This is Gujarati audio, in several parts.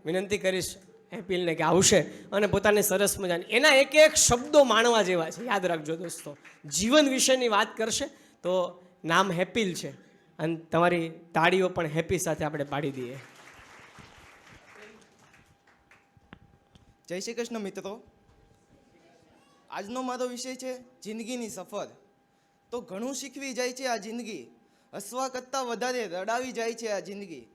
વિનંતી કરીશ હેપીલને કે આવશે અને પોતાની સરસ મજાની એના એક એક શબ્દો માણવા જેવા છે. યાદ રાખજો દોસ્તો, જીવન વિશેની વાત કરશે તો નામ હેપીલ છે. અને તમારી તાળીઓ પણ હેપી સાથે આપણે પાડી દઈએ. જય શ્રી કૃષ્ણ મિત્રો. આજનો મારો વિષય છે જિંદગીની સફર. તો ઘણું શીખવી જાય છે આ જિંદગી, હસવા કરતાં વધારે રડાવી જાય છે આ જિંદગી.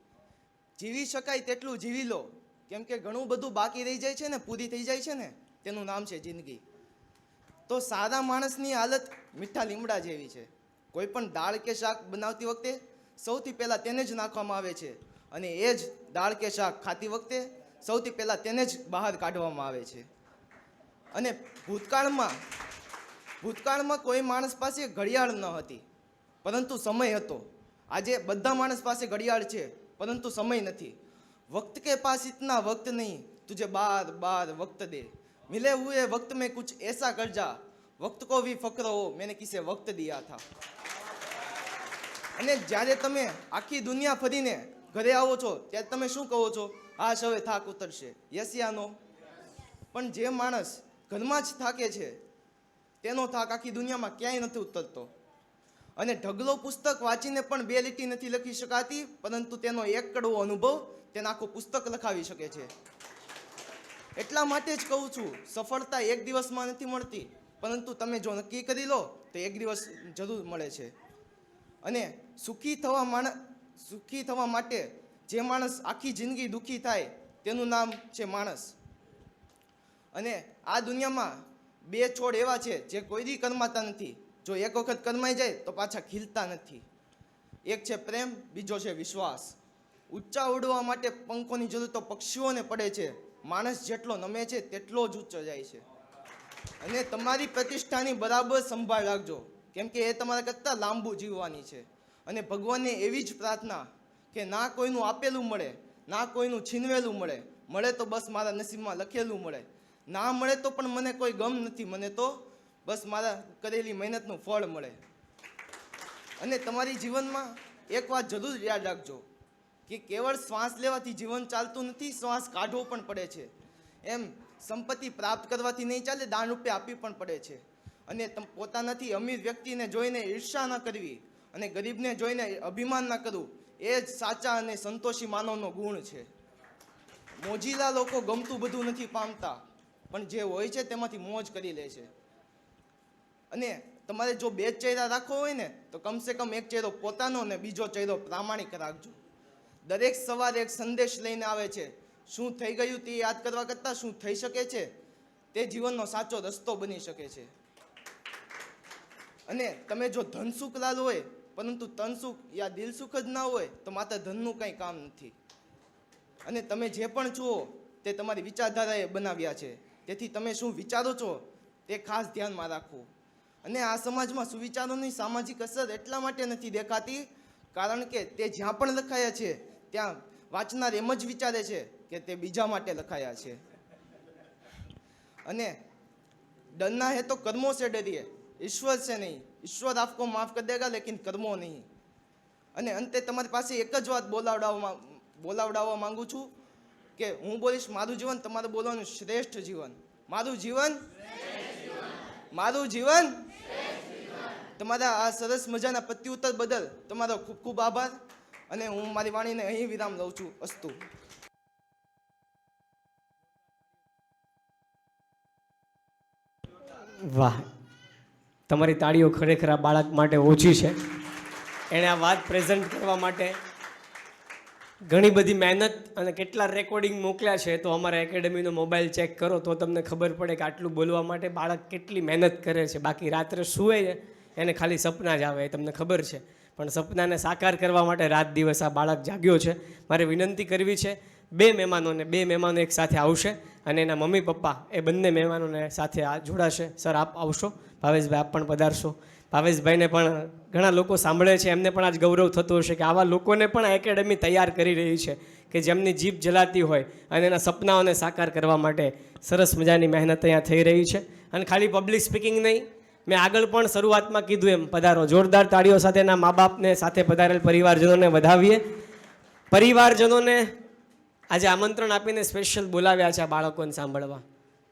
જીવી શકાય તેટલું જીવી લો, કેમ કે ઘણું બધું બાકી રહી જાય છે ને, પૂરી થઈ જાય છે ને, તેનું નામ છે જિંદગી. તો સારા માણસની હાલત મીઠા લીમડા જેવી છે. કોઈ પણ દાળ કે શાક બનાવતી વખતે સૌથી પહેલાં તેને જ નાખવામાં આવે છે અને એ જ દાળ કે શાક ખાતી વખતે સૌથી પહેલાં તેને જ બહાર કાઢવામાં આવે છે. અને ભૂતકાળમાં કોઈ માણસ પાસે ઘડિયાળ ન હતી, પરંતુ સમય હતો. આજે બધા માણસ પાસે ઘડિયાળ છે, પરંતુ સમય નથી. वक्त के पास इतना वक्त नहीं, तुझे बार बार वक्त दे. मिले हुए वक्त में कुछ ऐसा कर जा, वक्त को भी फक्र हो मैंने किसे वक्त दिया था. અને જ્યારે તમે આખી દુનિયા ફરીને ઘરે આવો છો ત્યારે તમે શું કહો છો? આ હવે થાક ઉતરશે. યસ યા નો? પણ જે માણસ ઘરમાં જ થાકે છે તેનો થાક આખી દુનિયામાં ક્યાંય નથી ઉતરતો. અને ઢગલો પુસ્તક વાંચીને પણ 2 લીટી નથી લખી શકાતી, પરંતુ તેનો એક કડવો અનુભવ તેને આખું પુસ્તક લખાવી શકે છે. એટલા માટે જ કહું છું, સફળતા એક દિવસમાં નથી મળતી, પરંતુ તમે જો નક્કી કરી લો તો એક દિવસ જરૂર મળે છે. અને સુખી થવા માટે જે માણસ આખી જિંદગી દુઃખી થાય તેનું નામ છે માણસ. અને આ દુનિયામાં 2 છોડ એવા છે જે કોઈ દી કરમાતા નથી. જો એક વખત કરમાઈ જાય તો પાછા ખીલતા નથી. એક છે પ્રેમ, બીજો છે વિશ્વાસ. ઊંચા ઉડવા માટે પંખોની જરૂર તો પક્ષીઓને પડે છે. માણસ જેટલો નમે છે તેટલો જ ઊંચો જાય છે. અને તમારી પ્રતિષ્ઠાની બરાબર સંભાળ રાખજો, કેમ કે એ તમારા કરતાં લાંબુ જીવવાની છે. અને ભગવાનને એવી જ પ્રાર્થના કે ના કોઈનું આપેલું મળે, ના કોઈનું છીનવેલું મળે. મળે તો બસ મારા નસીબમાં લખેલું મળે. ના મળે તો પણ મને કોઈ ગમ નથી, મને તો બસ મારા કરેલી મહેનતનું ફળ મળે. અને તમારી જીવનમાં એક વાત જરૂર યાદ રાખજો કે કેવળ શ્વાસ લેવાથી જીવન ચાલતું નથી, શ્વાસ કાઢવો પણ પડે છે. એમ સંપત્તિ પ્રાપ્ત કરવાથી નહીં ચાલે, દાન રૂપે આપવી પણ પડે છે. અને પોતાનાથી અમીર વ્યક્તિને જોઈને ઈર્ષા ન કરવી અને ગરીબને જોઈને અભિમાન ન કરવું, એ જ સાચા અને સંતોષી માનવનો ગુણ છે. મોજીલા લોકો ગમતું બધું નથી પામતા, પણ જે હોય છે તેમાંથી મોજ કરી લે છે. અને તમારે જો 2 ચહેરા રાખવો હોય ને તો કમસે કમ એક ચહેરો પોતાનો અને બીજો ચહેરો પ્રામાણિક રાખજો. દરેક સવારે એક સંદેશ લઈને આવે છે. શું થઈ ગયું તે યાદ કરવા કરતાં શું થઈ શકે છે તે જીવનનો સાચો રસ્તો બની શકે છે. અને તમે જો ધન સુખ લાલ હોય પરંતુ તન સુખ યા દિલ સુખ જ ના હોય તો માત્ર ધનનું કંઈ કામ નથી. અને તમે જે પણ છો તે તમારી વિચારધારાએ બનાવ્યા છે, તેથી તમે શું વિચારો છો તે ખાસ ધ્યાનમાં રાખવું. અને આ સમાજમાં સુવિચારોની સામાજિક અસર એટલા માટે નથી દેખાતી કારણ કે તે જ્યાં પણ લખાયા છે ત્યાં વાંચનાર એમ જ વિચારે છે કે તે બીજા માટે લખાયા છે. અને ડરના હે તો કર્મો સે ડરીએ, ઈશ્વર છે નહીં. ઈશ્વર આપકો માફ કર દેગા લેકિન કર્મો નહીં. અને અંતે તમારી પાસે એક જ વાત બોલાવડાવવા માંગુ છું કે હું બોલીશ મારું જીવન, તમારે બોલવાનું શ્રેષ્ઠ જીવન. મારું જીવન, મારું જીવન. તમારા આ સરસ મજાના પ્રત્યુત્તર બદલ તમારો ખૂબ ખૂબ આભાર. અને હું મારી વાણીને અહીં વિરામ લઉં છું. અસ્તુ. વાહ, તમારી તાળીઓ ખરેખર આ બાળક માટે ઓછી છે. એણે આ વાત પ્રેઝન્ટ કરવા માટે ઘણી બધી મહેનત અને કેટલા રેકોર્ડિંગ મોકલ્યા છે. તો અમારા એકેડમીનો મોબાઈલ ચેક કરો તો તમને ખબર પડે કે આટલું બોલવા માટે બાળક કેટલી મહેનત કરે છે. બાકી રાત્રે સૂવે એને ખાલી સપના જ આવે, એ તમને ખબર છે. પણ સપનાને સાકાર કરવા માટે રાત દિવસ આ બાળક જાગ્યો છે. મારે વિનંતી કરવી છે 2 મહેમાનો એક સાથે આવશે અને એના મમ્મી પપ્પા એ બંને મહેમાનોને સાથે આ જોડાશે. સર આપ આવશો, ભાવેશભાઈ આપ પણ પધારશો. ભાવેશભાઈને પણ ઘણા લોકો સાંભળે છે, એમને પણ આજ ગૌરવ થતું હશે કે આવા લોકોને પણ આ એકેડમી તૈયાર કરી રહી છે કે જેમની જીભ જલાતી હોય અને એના સપનાઓને સાકાર કરવા માટે સરસ મજાની મહેનત અહીંયા થઈ રહી છે. અને ખાલી પબ્લિક સ્પીકિંગ નહીં, મેં આગળ પણ શરૂઆતમાં કીધું એમ પધારો. જોરદાર તાળીઓ સાથે એના મા બાપને સાથે પધારેલ પરિવારજનોને વધાવીએ. પરિવારજનોને આજે આમંત્રણ આપીને સ્પેશિયલ બોલાવ્યા છે આ બાળકોને સાંભળવા.